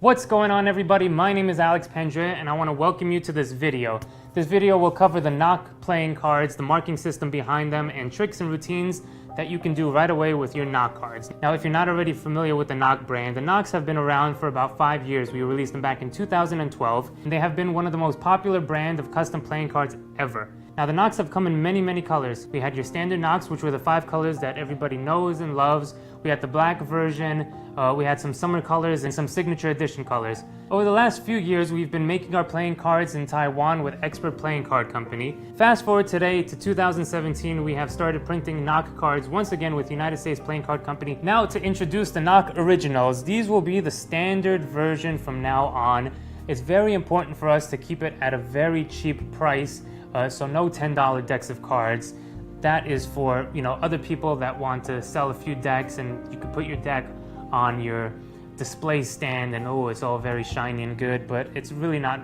What's going on, everybody? My name is Alex Pendra and I want to welcome you to this video. This video will cover the knock playing cards, the marking system behind them, and tricks and routines that you can do right away with your knock cards. Now, if you're not already familiar with the knock brand, the knocks have been around for about 5 years. We released them back in 2012, and they have been one of the most popular brand of custom playing cards ever. Now, the knocks have come in many colors. We had your standard knocks, which were the 5 colors that everybody knows and loves. We had the black version, we had some summer colors and some signature edition colors. Over the last few years, we've been making our playing cards in Taiwan with Expert Playing Card Company. Fast forward today to 2017, we have started printing knock cards once again with United States Playing Card Company. Now, to introduce the knock originals, these will be the standard version from now on. It's very important for us to keep it at a very cheap price, so no $10 decks of cards. That is for, other people that want to sell a few decks, and you can put your deck on your display stand and it's all very shiny and good, but it's really not,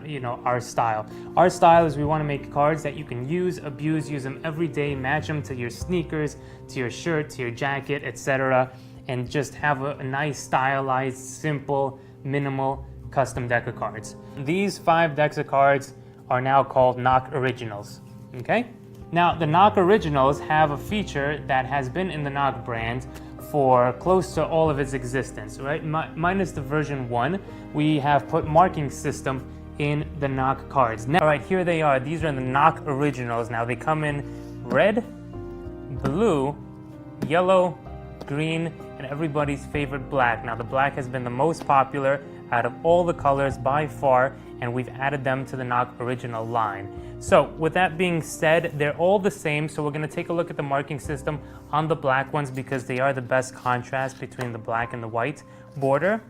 our style. Our style is we want to make cards that you can use, abuse, use them every day, match them to your sneakers, to your shirt, to your jacket, etc., and just have a nice, stylized, simple, minimal, custom deck of cards. These 5 decks of cards are now called Knock Originals, okay? Now, the Knock Originals have a feature that has been in the Knock brand for close to all of its existence, right? Minus the version 1, we have put marking system in the Knock cards. Now, all right, here they are. These are the Knock Originals. Now, they come in red, blue, yellow, green, and everybody's favorite black. Now, the black has been the most popular out of all the colors by far, and we've added them to the Knock Original line. So with that being said, they're all the same, so we're going to take a look at the marking system on the black ones because they are the best contrast between the black and the white border.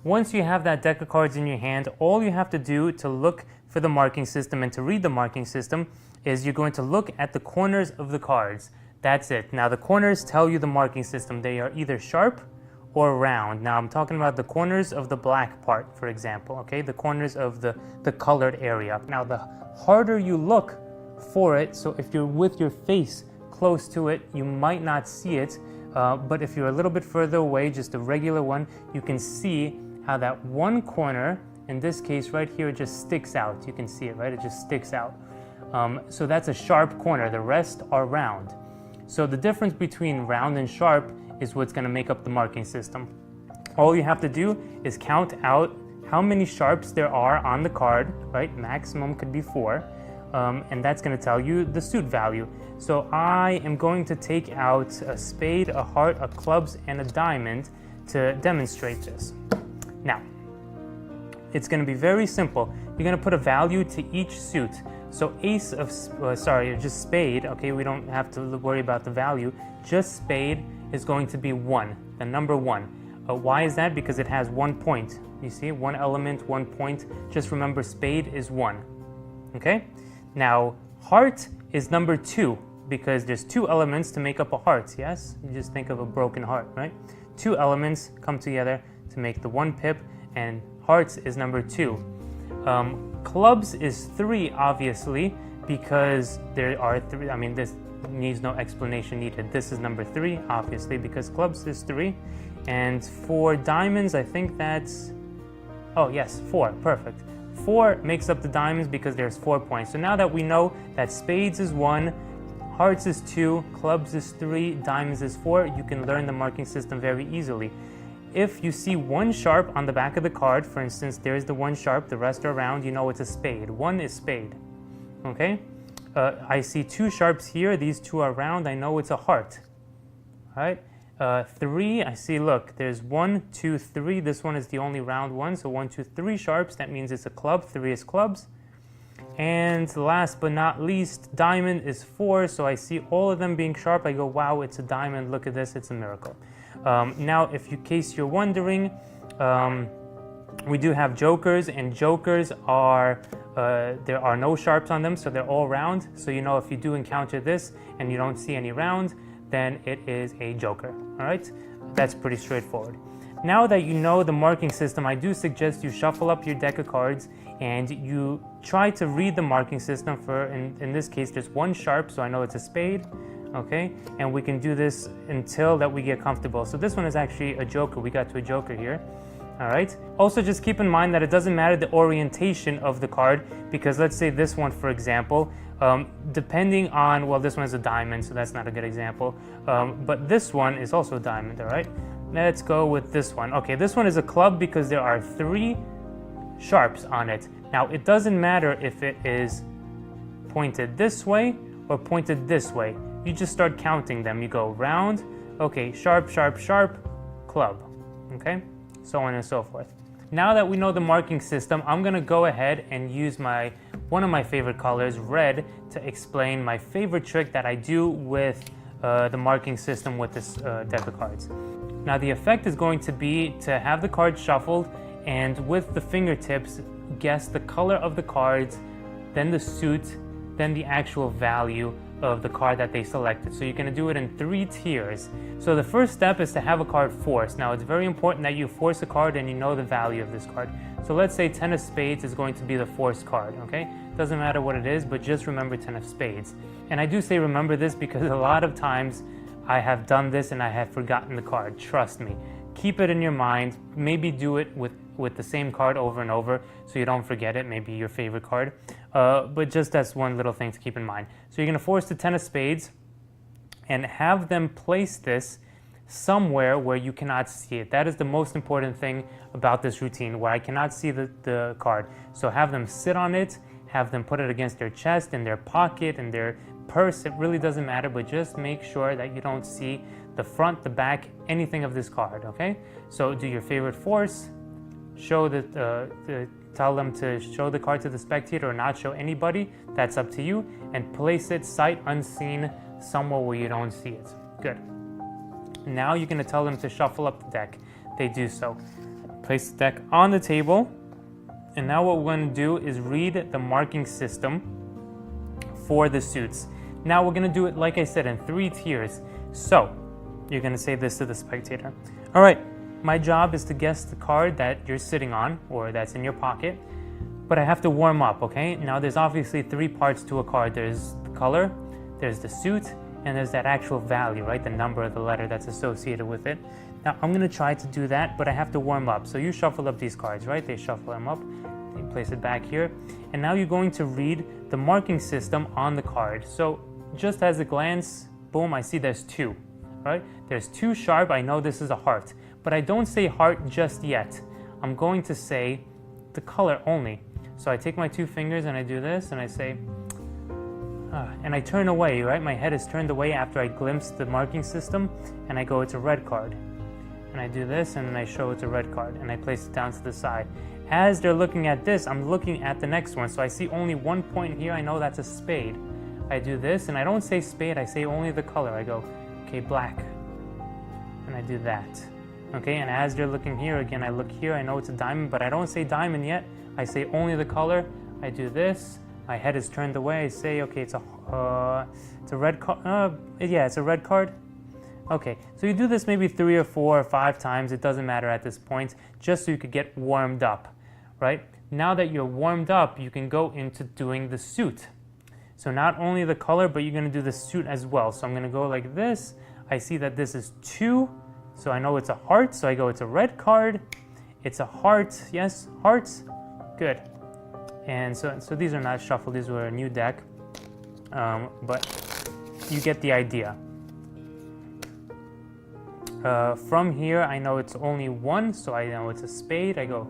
Once you have that deck of cards in your hand, all you have to do to look for the marking system and to read the marking system is you're going to look at the corners of the cards. That's it. Now, the corners tell you the marking system. They are either sharp or round. Now, I'm talking about the corners of the black part, for example, okay? The corners of the colored area. Now, the harder you look for it, so if you're with your face close to it, you might not see it, but if you're a little bit further away, just a regular one, you can see how that one corner, in this case right here, just sticks out. You can see it, right? It just sticks out. So that's a sharp corner. The rest are round. So the difference between round and sharp is what's going to make up the marking system. All you have to do is count out how many sharps there are on the card, right? Maximum could be 4, and that's going to tell you the suit value. So I am going to take out a spade, a heart, a clubs, and a diamond to demonstrate this. Now, it's going to be very simple. You're going to put a value to each suit. So ace of, just spade, okay, we don't have to worry about the value. Just spade is going to be 1, the number 1. Why is that? Because it has 1 point. You see, 1 element, 1 point. Just remember, spade is 1, okay? Now, heart is number 2 because there's 2 elements to make up a heart, yes? You just think of a broken heart, right? 2 elements come together to make the 1 pip, and hearts is number 2. Clubs is 3, obviously, because there are 3. I mean, this needs no explanation needed. This is number 3, obviously, because clubs is 3. And for diamonds, I think that's, oh yes, 4, perfect. 4 makes up the diamonds because there's 4 points. So now that we know that spades is 1, hearts is 2, clubs is 3, diamonds is 4, you can learn the marking system very easily. If you see 1 sharp on the back of the card, for instance, there's the 1 sharp, the rest are round, you know it's a spade. 1 is spade, okay? I see 2 sharps here, these 2 are round, I know it's a heart, all right? 3, I see, look, there's 1, 2, 3, this one is the only round one, so 1, 2, 3 sharps, that means it's a club, 3 is clubs. And last but not least, diamond is 4, so I see all of them being sharp, I go, wow, it's a diamond, look at this, it's a miracle. Now, in case you're wondering, we do have jokers, and jokers are, there are no sharps on them, so they're all round. So if you do encounter this and you don't see any round, then it is a joker, all right? That's pretty straightforward. Now that you know the marking system, I do suggest you shuffle up your deck of cards and you try to read the marking system for, in this case, there's 1 sharp, so I know it's a spade, okay? And we can do this until that we get comfortable. So this one is actually a joker. We got to a joker here. All right. Also, just keep in mind that it doesn't matter the orientation of the card, because let's say this one, for example, depending on, well, this one is a diamond, so that's not a good example. But this one is also a diamond, all right? Let's go with this one. Okay, this one is a club because there are 3 sharps on it. Now, it doesn't matter if it is pointed this way or pointed this way. You just start counting them. You go round, okay, sharp, sharp, sharp, club, okay? So on and so forth. Now that we know the marking system, I'm gonna go ahead and use one of my favorite colors, red, to explain my favorite trick that I do with the marking system with this deck of cards. Now the effect is going to be to have the cards shuffled and with the fingertips, guess the color of the cards, then the suit, then the actual value of the card that they selected. So you're going to do it in 3 tiers. So the first step is to have a card forced. Now it's very important that you force a card and you know the value of this card. So let's say 10 of spades is going to be the forced card, okay? Doesn't matter what it is, but just remember 10 of spades. And I do say remember this because a lot of times I have done this and I have forgotten the card. Trust me. Keep it in your mind. Maybe do it with the same card over and over so you don't forget it, maybe your favorite card. But just that's one little thing to keep in mind. So you're going to force the 10 of spades and have them place this somewhere where you cannot see it. That is the most important thing about this routine, where I cannot see the card. So have them sit on it, have them put it against their chest, in their pocket, in their purse. It really doesn't matter, but just make sure that you don't see the front, the back, anything of this card, okay? So do your favorite force, show tell them to show the card to the spectator or not show anybody, that's up to you, and place it sight unseen somewhere where you don't see it. Good. Now you're going to tell them to shuffle up the deck. They do so. Place the deck on the table, and now what we're going to do is read the marking system for the suits. Now we're going to do it, like I said, in 3 tiers. So you're going to say this to the spectator. All right, my job is to guess the card that you're sitting on or that's in your pocket, but I have to warm up, okay? Now there's obviously 3 parts to a card. There's the color, there's the suit, and there's that actual value, right? The number of the letter that's associated with it. Now I'm going to try to do that, but I have to warm up. So you shuffle up these cards, right? They shuffle them up, they place it back here, and now you're going to read the marking system on the card. So just as a glance, boom, I see there's 2, right? There's 2 sharp, I know this is a heart, but I don't say heart just yet. I'm going to say the color only. So I take my 2 fingers and I do this and I say, and I turn away, right? My head is turned away after I glimpse the marking system, and I go, it's a red card. And I do this and I show it's a red card, and I place it down to the side. As they're looking at this, I'm looking at the next one. So I see only 1 point here, I know that's a spade. I do this, and I don't say spade, I say only the color. I go, okay, black. And I do that. Okay, and as they're looking here, again, I look here, I know it's a diamond, but I don't say diamond yet. I say only the color. I do this. My head is turned away. I say, okay, it's a red card. Yeah, it's a red card. Okay, so you do this maybe 3 or 4 or 5 times. It doesn't matter at this point, just so you could get warmed up, right? Now that you're warmed up, you can go into doing the suit. So not only the color, but you're going to do the suit as well. So I'm going to go like this. I see that this is 2, so I know it's a heart. So I go, it's a red card. It's a heart. Yes, hearts. Good. And so these are not shuffled. These were a new deck, but you get the idea. From here, I know it's only 1, so I know it's a spade. I go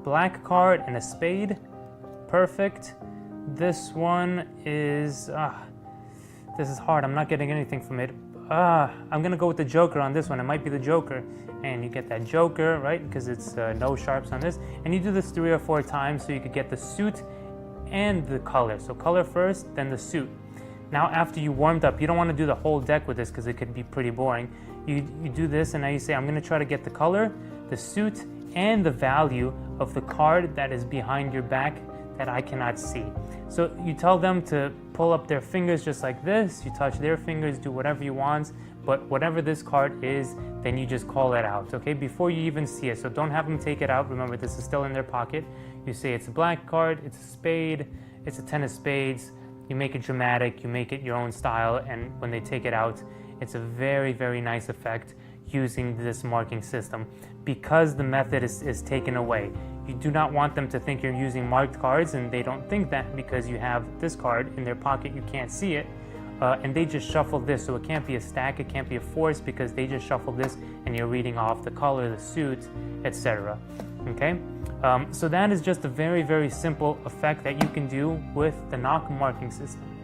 black card and a spade. Perfect. This one is, this is hard. I'm not getting anything from it. I'm gonna go with the joker on this one. It might be the joker. And you get that joker, right? Because it's no sharps on this. And you do this 3 or 4 times so you could get the suit and the color. So color first, then the suit. Now after you warmed up, you don't want to do the whole deck with this because it could be pretty boring. You do this and now you say, I'm going to try to get the color, the suit, and the value of the card that is behind your back that I cannot see. So you tell them to pull up their fingers just like this. You touch their fingers, do whatever you want, but whatever this card is, then you just call it out, okay? Before you even see it. So don't have them take it out. Remember, this is still in their pocket. You say it's a black card, it's a spade, it's a 10 of spades. You make it dramatic, you make it your own style, and when they take it out, it's a very, very nice effect. using this marking system because the method is taken away. You do not want them to think you're using marked cards, and they don't think that because you have this card in their pocket, you can't see it, and they just shuffle this, so it can't be a stack, it can't be a force, because they just shuffle this and you're reading off the color, the suit, etc. Okay, so that is just a very, very simple effect that you can do with the knock marking system.